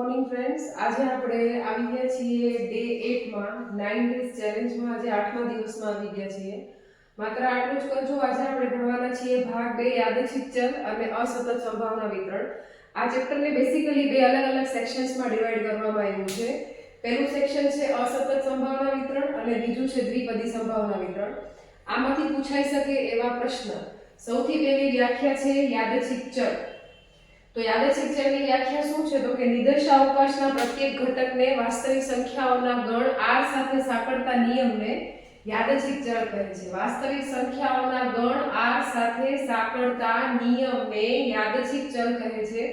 Morning friends, આજે આપણે આવી ગયા છીએ ડે 8 માં 9 ડેઝ ચેલેન્જમાં. આજે 8મા દિવસમાં આવી ગયા છીએ. માત્ર આટલું જ કરજો. આજે આપણે ભણવાના છીએ ભાગ 2 યાદચ્છિક ચલ અને અસતત સંભાવના વિતરણ. આ ચેપ્ટરને બેસિકલી બે અલગ અલગ સેક્શન્સમાં ડિવાઈડ કરવામાં આવ્યું છે. પહેલું સેક્શન છે અસતત સંભાવના વિતરણ અને બીજું છે દ્વિપદી સંભાવના વિતરણ. આમાંથી પૂછાઈ શકે એવા પ્રશ્ન. સૌથી પહેલી વ્યાખ્યા છે યાદચ્છિક ચલ. તો યાદચ્છિક ચલની વ્યાખ્યા શું છે? તો કે નિદર્શાવકાશના પ્રત્યેક ઘટકને વાસ્તવિક સંખ્યાઓના ગણ r સાથે સાંકળતા નિયમને યાદચ્છિક ચલ કહે છે. વાસ્તવિક સંખ્યાઓના ગણ r સાથે સાંકળતા નિયમને યાદચ્છિક ચલ કહે છે.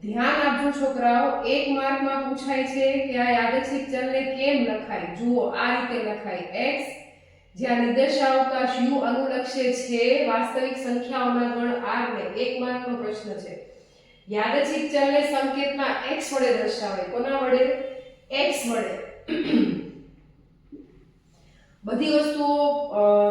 ધ્યાન આપજો છોકરાઓ, એક માર્કમાં પૂછાય છે કે આ યાદચ્છિક ચલને કેમ લખાય. જુઓ, આ રીતે લખાય: x જ્યાં નિદર્શાવકાશ u અનુલક્ષે છે વાસ્તવિક સંખ્યાઓના ગણ r ને. એક માર્કનો પ્રશ્ન છે. યાદચ્છિક ચલને સંકેતમાં x વડે દર્શાવે. કોના વડે? x વડે. બધી વસ્તુઓ,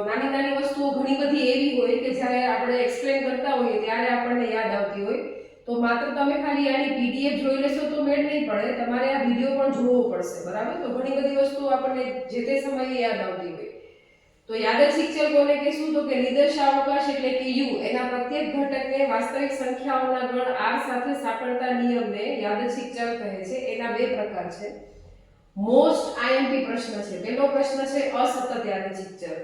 નાની નાની વસ્તુઓ ઘણી બધી એવી હોય કે જ્યારે આપણે એક્સપ્લેન કરતા હોઈએ ત્યારે આપણને યાદ આવતી હોય. તો માત્ર તમે ખાલી આની પીડીએફ જોઈ લેશો તો મેળ નહીં પડે, તમારે આ વિડીયો પણ જોવો પડશે. બરાબર? તો ઘણી બધી વસ્તુઓ આપણને જે તે સમયે યાદ આવતી હોય. તો યાદચ્છિક ચલ કોને કહેશું? તો કે નિદર્શાવકાશ એટલે કે u એના પ્રત્યેક ઘટકને વાસ્તવિક સંખ્યાઓના ગણ r સાથે સાંકળતા નિયમને યાદચ્છિક ચલ કહે છે. એના બે પ્રકાર છે. મોસ્ટ આઈએમપી પ્રશ્ન છે. પહેલો પ્રશ્ન છે અસતત યાદચ્છિક ચલ.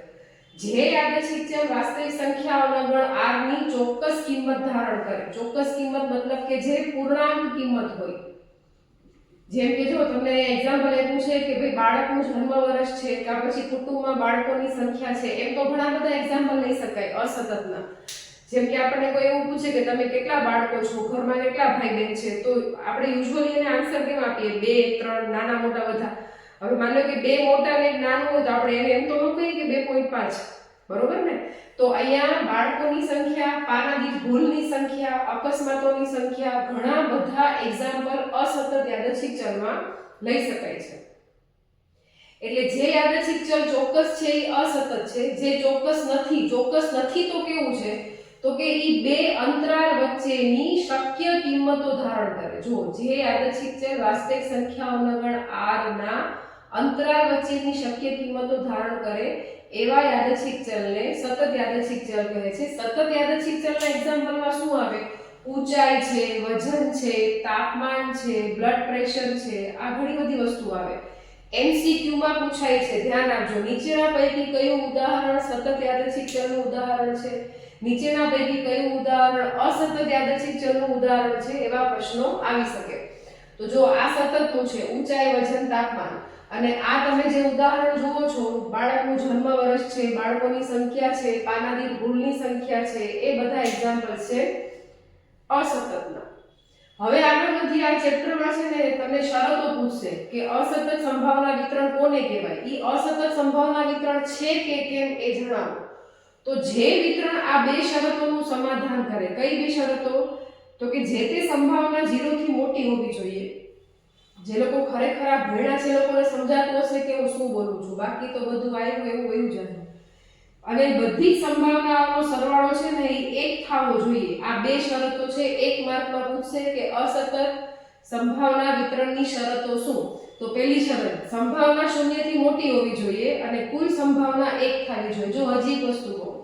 જે યાદચ્છિક ચલ વાસ્તવિક સંખ્યાઓના ગણ r ની ચોક્કસ કિંમત ધારણ કરે. ચોક્કસ કિંમત મતલબ કે જે પૂર્ણાંક કિંમત હોય. જેમ કે જો તમને એક્ઝામ્પલ આપ્યું છે કે ભાઈ બાળકનું જન્મ વર્ષ છે કે પછી કુટુંબમાં બાળકોની સંખ્યા છે, એમ તો ઘણા બધા એક્ઝામ્પલ લઈ શકાય અસતતના. જેમ કે આપણને કોઈ એવું પૂછે કે તમે કેટલા બાળકો છો, ઘરમાં કેટલા ભાઈ બહેન છે, તો આપણે યુઝ્યુઅલી એને આન્સર કેમ આપીએ? 2, 3, નાના મોટા બધા. હવે માની લો કે 2 મોટા ને 1 નાનું હોય તો આપણે એને એમ તો ન કહીએ કે 2.5. બરોબર ને? તો અહીંયા બાળકોની સંખ્યા, પાના દીઠ ભૂલની સંખ્યા, અકસ્માતોની સંખ્યા, ઘણા બધા એક્ઝામ્પલ અસતત યાદચ્છિક ચલમાં લઈ શકાય છે. એટલે જે યાદચ્છિક ચલ ચોક્કસ છે એ અસતત છે. જે ચોક્કસ નથી તો કેવું છે? તો કે ઈ બે અંતરાલ વચ્ચેની શક્ય કિંમતો ધારણ કરે. જો, જે યાદચ્છિક ચલ વાસ્તવિક સંખ્યાઓના ગણ r ના અંતરાલ વચ્ચેની શક્ય કિંમતો ધારણ કરે એવા યાદચ્છિક ચલને સતત યાદચ્છિક ચલ કહે છે. સતત યાદચ્છિક ચલના એક્ઝામ્પલમાં શું આવે? ઊંચાઈ છે, વજન છે, તાપમાન છે, બ્લડ પ્રેશર છે, આ ઘણી બધી વસ્તુ આવે. એમસીક્યુ માં પૂછાય છે. ધ્યાન આપજો. નીચેના પૈકી કયું ઉદાહરણ સતત યાદચ્છિક ચલનું ઉદાહરણ છે? નીચેના પૈકી કયું ઉદાહરણ અસતત યાદચ્છિક ચલનું ઉદાહરણ છે? એવા પ્રશ્નો આવી શકે. તો જો આ સતતનું છે, ઊંચાઈ, વજન, તાપમાન, અને આ તમે જે ઉદાહરણ જુઓ છો, બાળકનું જન્મ વર્ષ છે, બાળકોની સંખ્યા છે, પાના દીઠ ભૂલની સંખ્યા છે, એ બધા એક્ઝામ્પલ છે અસતતના. હવે આગળ વધી આ ચેપ્ટરમાં છે ને તમને શરતો પૂછશે કે અસતત સંભાવના વિતરણ કોને કહેવાય. ઈ અસતત સંભાવના વિતરણ છે કે કેમ એ જણાવો. તો જે વિતરણ આ બે શરતોનું સમાધાન કરે. કઈ બે શરતો? તો કે જે તે સંભાવના 0 થી મોટી હોવી જોઈએ. જે લોકો ખરેખર આ ભણ્યા છે, લોકોને સમજાતું હશે કે હું શું બોલું છું. બાકી તો બધું આવ્યું એવું વયું જાય. અને બધી જ સંભાવનાઓનો સરવાળો છે ને એ 1 થવો જોઈએ. આ બે શરતો છે. 1 માર્કમાં પૂછશે કે અસતત સંભાવના વિતરણની શરતો શું? તો પહેલી શરત, સંભાવના 0 થી મોટી હોવી જોઈએ અને કુલ સંભાવના 1 થવી જોઈએ. જો હજી એક વસ્તુ કહું,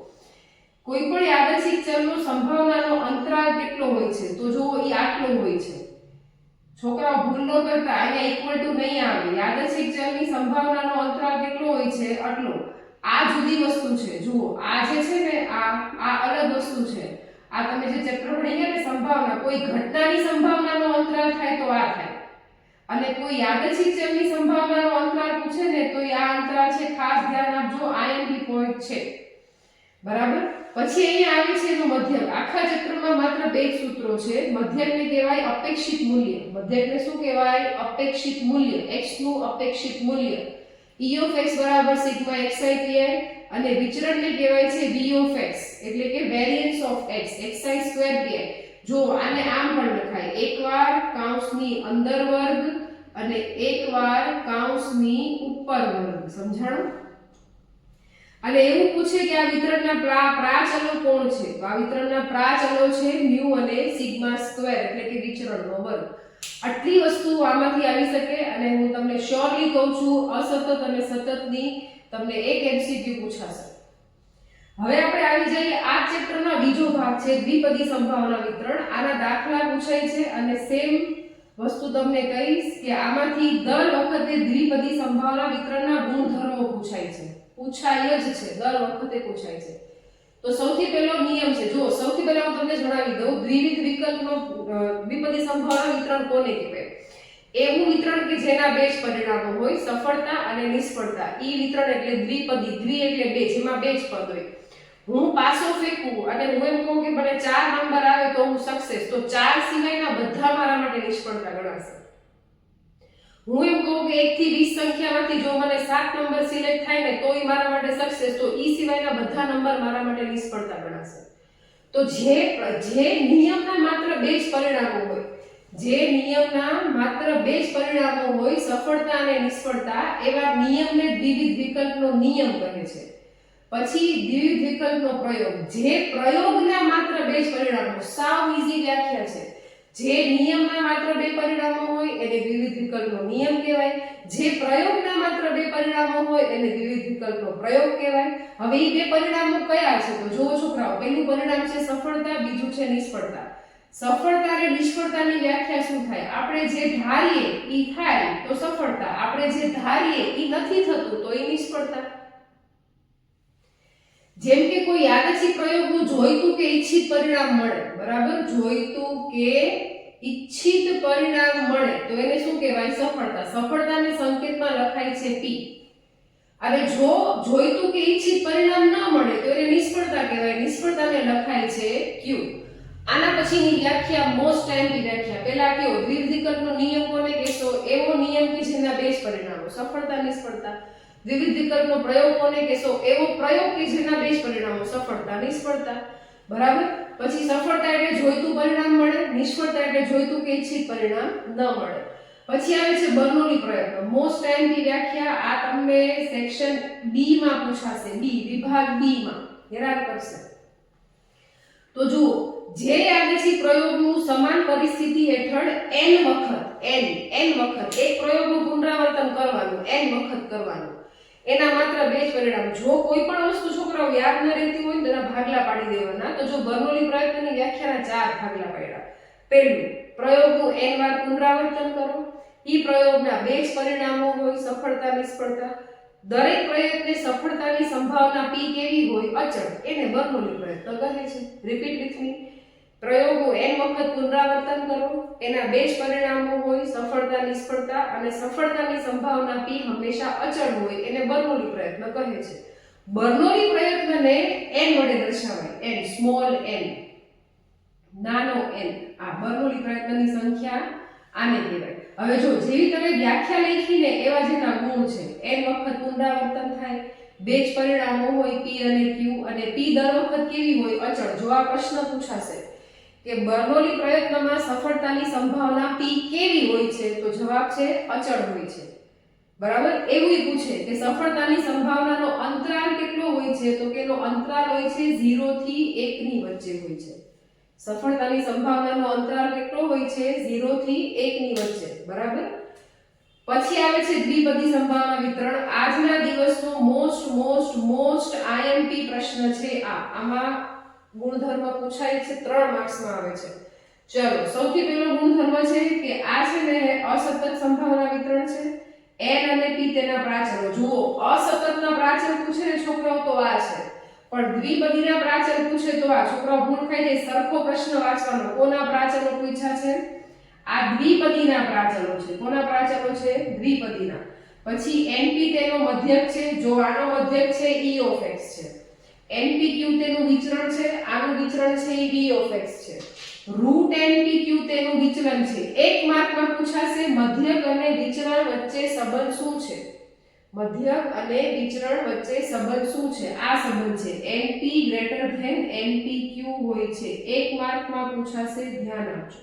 કોઈ પણ યાદચ્છિક ચલનો સંભાવનાનો અંતરાલ કેટલો હોય છે? તો જો એ આટલો હોય છે. છોકરાઓ ભૂલ ન કરતા, અહીંયા ઇક્વલ ટુ નહીં આવે. યાદચ્છિક ચલની સંભાવનાનો અંતરાલ કેટલો હોય છે? આટલો. આ જુદી વસ્તુ છે. જુઓ, આ જે છે ને આ અલગ વસ્તુ છે. આ તમે જે ચેપ્ટર ભણી ગયા ને સંભાવના, કોઈ ઘટનાની સંભાવનાનો અંતરાલ થાય તો આ થાય, અને કોઈ યાદચ્છિક ચલની સંભાવનાનો અંતરાલ પૂછે ને તો આ અંતરાલ છે. ખાસ ધ્યાન આપજો, આઈએમપી પોઈન્ટ છે. બરાબર? પછી અહીંયા આવે છે એનો મધ્યક. આખા ચક્રમાં માત્ર બે જ સૂત્રો છે. મધ્યકને કહેવાય અપેક્ષિત મૂલ્ય. મધ્યકને શું કહેવાય? અપેક્ષિત મૂલ્ય. x નું અપેક્ષિત મૂલ્ય E of x બરાબર સિગ્મા xi pi, અને વિચરણને કહેવાય છે v of x એટલે કે variance of x xi square pi. જો આને આમ પણ લખાય, એકવાર કૌંસની અંદર વર્ગ અને એકવાર કૌંસની ઉપર વર્ગ. સમજાણું? અને એવું પૂછે કે આ વિતરણના પ્રાચલો કોણ છે? તો આ વિતરણના પ્રાચલો છે μ અને સિગ્મા સ્ક્વેર એટલે કે વિચરણનો વર્ગ. આટલી વસ્તુઓ આમાંથી આવી શકે અને હું તમને શ્યોરલી કહું છું અસતત અને સતતની તમને એક એમસીક્યુ પૂછાશે. હવે આપણે આવી જઈએ આ ચેપ્ટરના બીજો ભાગ છે દ્વિપદી સંભાવના વિતરણ. આના દાખલા પૂછાય છે અને સેમ વસ્તુ તમને કહીશ કે આમાંથી દર વખતે દ્વિપદી સંભાવના વિતરણના ગુણધર્મો પૂછાય જ છે, દર વખતે પૂછાય છે. તો સૌથી પહેલો નિયમ છે, જો સૌથી પહેલા હું તમને જણાવી દઉં દ્વિવિધ વિકલ્પનો દ્વિપદી સંભાવના વિતરણ કોને કહેવાય. એવું વિતરણ કે જેના બે જ પરિણામો હોય, સફળતા અને નિષ્ફળતા. ઈ વિતરણ એટલે દ્વિપદી, દ્વિ એટલે બે, જેમાં બે જ પદ હોય. હું પાસો ફેંકું અને હું એમ કહું કે મને 4 નંબર આવે તો હું સક્સેસ, તો 4 સિવાયના બધા મારા માટે નિષ્ફળતા ગણાશે. હું એમ કહું કે 1 થી 20 સંખ્યામાંથી જો મને 7 નંબર સિલેક્ટ થાય ને તો ઈ મારા માટે સક્સેસ, તો ઈ સિવાયના બધા નંબર મારા માટે નિષ્ફળતા ગણાશે. તો જે નિયમના માત્ર બે જ પરિણામો હોય, સફળતા અને નિષ્ફળતા, એવા નિયમને દ્વિવિધ વિકલ્પનો નિયમ કહે છે. પછી દ્વિવિધ વિકલ્પનો પ્રયોગ, જે પ્રયોગના માત્ર બે જ પરિણામો, સાવ ઈઝી વ્યાખ્યા છે. જે નિયમના માત્ર બે પરિણામો હોય એને દ્વિવિધ વિકલ્પનો નિયમ કહેવાય, જે પ્રયોગના માત્ર બે પરિણામો હોય એને દ્વિવિધ વિકલ્પનો પ્રયોગ કહેવાય. હવે એ બે પરિણામો કયા છે તો જુઓ છોકરાઓ, પહેલું પરિણામ છે સફળતા, બીજું છે નિષ્ફળતા. સફળતા અને નિષ્ફળતાની વ્યાખ્યા શું થાય? આપણે જે ધારીએ ઈ થાય તો સફળતા, આપણે જે ધારીએ ઈ નથી થતું તો ઈ નિષ્ફળતા. જેમ કે કોઈ યાદચ્છિક પ્રયોગનું જોઈતું કે ઈચ્છિત પરિણામ મળે, બરાબર, જોઈતું કે ઈચ્છિત પરિણામ મળે તો એને શું કહેવાય? સફળતા. સફળતાને સંકેતમાં લખાય છે P. અને જો જોઈતું કે ઈચ્છિત પરિણામ ન મળે તો એને નિષ્ફળતા કહેવાય, નિષ્ફળતાને લખાય છે Q. આના પછીની વ્યાખ્યા મોસ્ટ ટાઈમની વ્યાખ્યા. પહેલા કયો દ્વિવિધ વિકલ્પનો નિયમ કોને કહેશો? એવો નિયમ કે જેના બે જ પરિણામો, સફળતા નિષ્ફળતા. દ્વિવિધ વિકલ્પનો પ્રયોગ કોને કહેશો? એવો પ્રયોગ કે જેના બે જ પરિણામો, સફળતા નિષ્ફળતા. બરાબર. પછી સફળતા એટલે જોઈતું પરિણામ મળે, નિષ્ફળતા એટલે જોઈતું કે ઈચ્છિત પરિણામ ન મળે. પછી આવે છે બર્નોલી પ્રયત્ન, મોસ્ટ ટાઈમની વ્યાખ્યા. આ તમને સેક્શન બી માં પૂછાશે, બી વિભાગ બી માં હેરાન કરશે. તો જુઓ, જે યાદચ્છિક પ્રયોગનું સમાન પરિસ્થિતિ હેઠળ n વખત એક પ્રયોગનું પુનરાવર્તન કરવાનું, n વખત કરવાનું, એના માત્ર બે જ પરિણામ. જો કોઈ પણ વસ્તુ છોકરાઓ યાદ ન રહેતી હોય તો એના ભાગલા પાડી દેવાના. તો જો બર્નોલી પ્રયત્નની વ્યાખ્યાના 4 ભાગલા પાડ્યા. પહેલું, પ્રયોગનું n વાર પુનરાવર્તન કરો. ઈ પ્રયોગના બે જ પરિણામો હોય, સફળતા નિષ્ફળતા. દરેક પ્રયત્ને સફળતાની સંભાવના p કેવી હોય? અચળ. એને બર્નોલી પ્રયત્ન કહે છે. Repeat with me. પ્રયોગનું n વખત પુનરાવર્તન કરો, એના બે જ પરિણામો હોય, સફળતા નિષ્ફળતા, અને સફળતાની સંભાવના p હંમેશા અચળ હોય, એને બર્નોલી પ્રયત્ન કહે છે. બર્નોલી પ્રયત્નને n વડે દર્શાવાય, n, સ્મોલ n, નાનો n. આ બર્નોલી પ્રયત્નની સંખ્યા આને કહેવાય. હવે જો જેવી તમે વ્યાખ્યા લખીને એવા જેના ગુણ છે, n વખત પુનરાવર્તન થાય, બે જ પરિણામો હોય p અને q, અને p દર વખત કેવી હોય? અચળ. જો આ પ્રશ્ન પૂછાશે કે બર્નોલી પ્રયત્નમાં સફળતાની સંભાવના p કેવી હોય છે તો જવાબ છે અચળ હોય છે. બરાબર. એવું પૂછે કે સફળતાની સંભાવનાનો અંતરાલ કેટલો હોય છે તો કે એનો અંતરાલ હોય છે 0 થી 1 ની વચ્ચે હોય છે. સફળતાની સંભાવનાનો અંતરાલ કેટલો હોય છે? 0 થી 1 ની વચ્ચે. બરાબર. પછી આવે છે દ્વિપદી સંભાવના વિતરણ. આજના દિવસનો મોસ્ટ IMP પ્રશ્ન છે આ. આમાં ગુણધર્મ પૂછાય છે, 3 માર્ક્સમાં આવે છે. ચલો, સૌથી પહેલો ગુણધર્મ છે કે આ છે ને અસતત સંભાવના વિતરણ છે. n અને p તેના પ્રાચલો. જુઓ, અસતતના પ્રાચલ પૂછે ને છોકરાઓ તો આ છે, પણ દ્વિપદીના પ્રાચલ પૂછે તો આ. છોકરાઓ ભૂલ ખાઈ જાય, સરખો પ્રશ્ન વાંચવાનો. કોના પ્રાચલો પૂછ્યા છે? આ દ્વિપદીના પ્રાચલો છે. કોના પ્રાચલો છે? દ્વિપદીના. પછી np તેનો મધ્યક છે. જો આનો મધ્યક છે e of x છે. npq તેનું વિચરણ છે. આનું વિચરણ છે e v of x છે. રૂટ npq તેનું વિચલન છે. 1 માર્કમાં પૂછાશે મધ્યક અને વિચરણ વચ્ચે સંબંધ શું છે? મધ્યક અને વિચરણ વચ્ચે સંબંધ શું છે? આ સંબંધ છે np greater than npq હોય છે. 1 માર્કમાં પૂછાશે, ધ્યાન આપજો.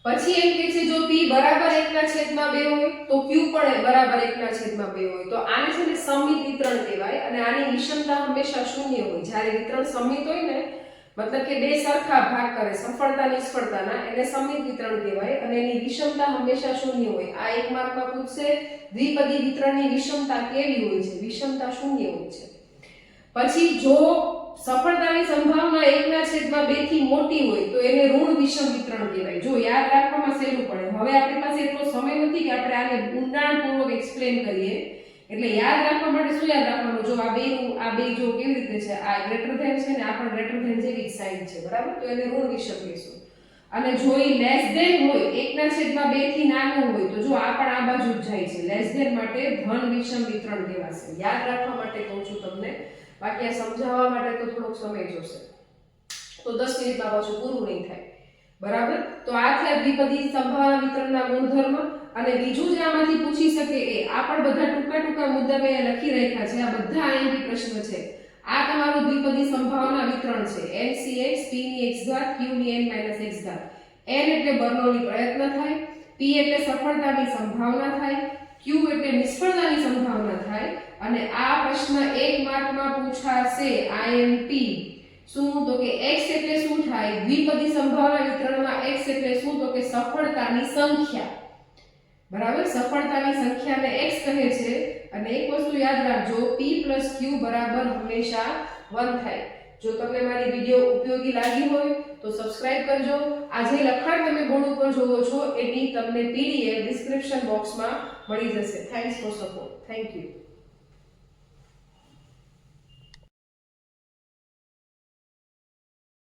પછી એમ કે છે જો p બરાબર 1/2 હોય તો q પણ બરાબર 1/2 હોય. તો આને છે ને સમિત વિતરણ કહેવાય અને આની વિષમતા હંમેશા શૂન્ય હોય. જ્યારે વિતરણ સમિત હોય ને મતલબ કે બે સરખા ભાગ કરે સફળતા નિષ્ફળતાના, એને સમિત વિતરણ કહેવાય અને એની વિષમતા હંમેશા શૂન્ય હોય. આ એક માર્કમાં પૂછશે દ્વિપદી વિતરણની વિષમતા કેવી હોય છે? વિષમતા શૂન્ય હોય છે. પછી જો સફળતાની સંભાવના 1/2 થી મોટી હોય તો એને ઋણ વિષમ વિતરણ કહેવાય. જો યાદ રાખવામાં સહેલું પડે. હવે આપણી પાસે એટલો સમય નથી કે આપણે આને ઊંડાણપૂર્વક એક્સપ્લેન કરીએ, એટલે યાદ રાખવા માટે શું યાદ રાખવાનું? જો આ બે જો કેવી રીતે છે, આ ગ્રેટર ધેન છે ને આ પણ ગ્રેટર ધેન જેવી જ સાઇન છે, બરાબર? તો એને ઋણ વિષમ કહીશું. અને જો એ લેસ ધેન હોય 1/2 થી નાનું હોય તો જો આ પણ આ બાજુ જ જાય છે. લેસ ધેન માટે ધન વિષમ વિતરણ કહેવાશે. યાદ રાખવા માટે કહું છું તમને, બાકી આ સમજાવવા માટે તો થોડોક સમય જોશે. તો 10 મિનિટમાં પાછું પૂરું નહીં થાય, બરાબર? તો આ થયા દ્વિપદી સંભાવના વિતરણના ગુણધર્મ. અને બીજું જે આમાંથી પૂછી શકે આ પણ બધા ટૂંકા મુદ્દા મેં લખી રાખ્યા છે. આ બધા આઈએમપી પ્રશ્ન છે. આ તમારું દ્વિપદી સંભાવના વિતરણ છે. n cx p ની x ઘાત q ની n - x ઘાત. n એટલે બર્નોલી પ્રયત્ન થાય, p એટલે સફળતાની સંભાવના થાય, q એટલે નિષ્ફળતાની સંભાવના થાય. અને આ પ્રશ્ન 1 માર્કમાં પૂછાશે આઈએમપી. શું? તો કે x એટલે શું થાય? દ્વિપદી સંભાવના વિતરણમાં x એટલે શું? તો કે સફળતાની સંખ્યા, બરાબર? સફળતાની સંખ્યાને x કહે છે. અને એક વસ્તુ યાદ રાખજો, p + q બરાબર હંમેશા 1 થાય. જો તમને મારી વિડિયો ઉપયોગી લાગી હોય તો સબસ્ક્રાઇબ કરજો. આ જે લખાણ તમે બોર્ડ ઉપર જોવો છો એની તમને પીડીએફ ડિસ્ક્રિપ્શન બોક્સમાં મળી જશે. Thanks for support. Thank you.